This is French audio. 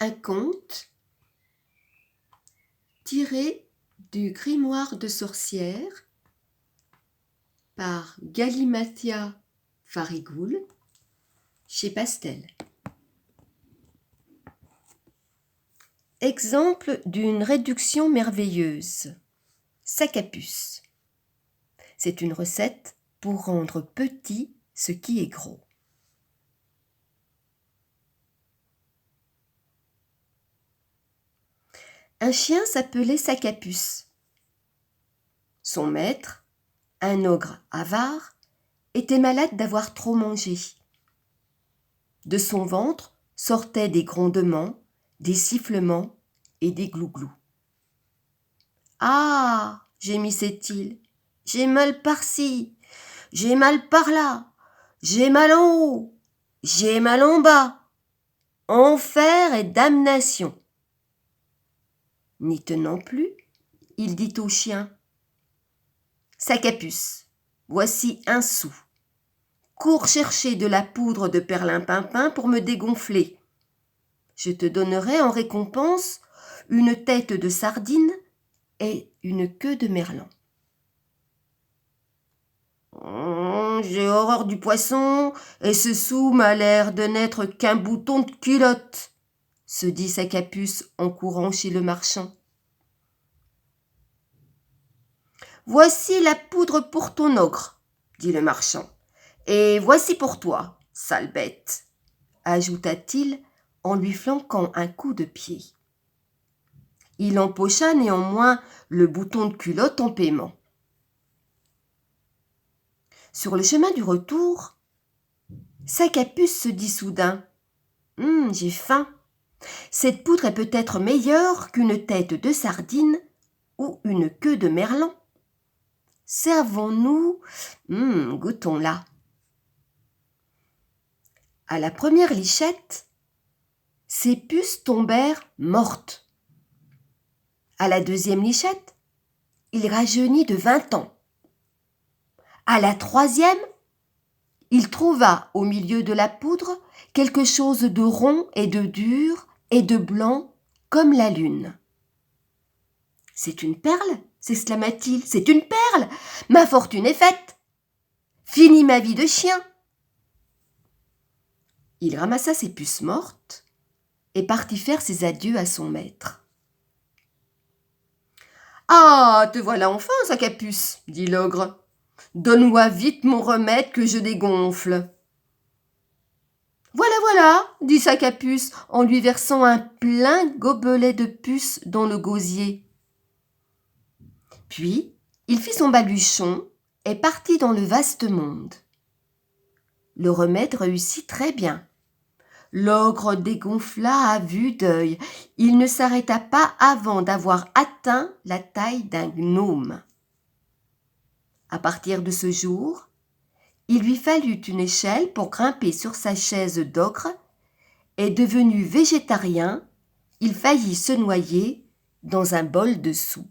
Un conte tiré du grimoire de sorcière par Galimathia Farigoul chez Pastel. Exemple d'une réduction merveilleuse. Sac à puce. C'est une recette pour rendre petit ce qui est gros. Un chien s'appelait Sac à puce. Son maître, un ogre avare, était malade d'avoir trop mangé. De son ventre sortaient des grondements, des sifflements et des glouglous. « Ah !» gémissait-il, « j'ai mal par-ci, j'ai mal par-là, j'ai mal en haut, j'ai mal en bas. Enfer et damnation !» N'y tenant plus, il dit au chien : « Sac à puce, voici un sou. Cours chercher de la poudre de perlimpinpin pour me dégonfler. Je te donnerai en récompense une tête de sardine et une queue de merlan. »« J'ai horreur du poisson et ce sou m'a l'air de n'être qu'un bouton de culotte, » se dit Sac à puce en courant chez le marchand. « Voici la poudre pour ton ogre, » dit le marchand. « Et voici pour toi, sale bête, » ajouta-t-il en lui flanquant un coup de pied. Il empocha néanmoins le bouton de culotte en paiement. Sur le chemin du retour, Sac à puce se dit soudain : « J'ai faim. Cette poudre est peut-être meilleure qu'une tête de sardine ou une queue de merlan. Servons-nous, goûtons-la. » À la première lichette, ses puces tombèrent mortes. À la deuxième lichette, il rajeunit de 20 ans. À la troisième, il trouva au milieu de la poudre quelque chose de rond et de dur et de blanc comme la lune. « C'est une perle !» s'exclama-t-il. « C'est une perle ! Ma fortune est faite. Fini ma vie de chien !» Il ramassa ses puces mortes et partit faire ses adieux à son maître. « Ah, te voilà enfin, Sac à puce !» dit l'ogre. « Donne-moi vite mon remède que je dégonfle. »« Voilà, voilà !» dit Sac à puce en lui versant un plein gobelet de puces dans le gosier. Puis, il fit son baluchon et partit dans le vaste monde. Le remède réussit très bien. L'ogre dégonfla à vue d'œil. Il ne s'arrêta pas avant d'avoir atteint la taille d'un gnome. À partir de ce jour, il lui fallut une échelle pour grimper sur sa chaise d'ogre, et devenu végétarien, il faillit se noyer dans un bol de soupe.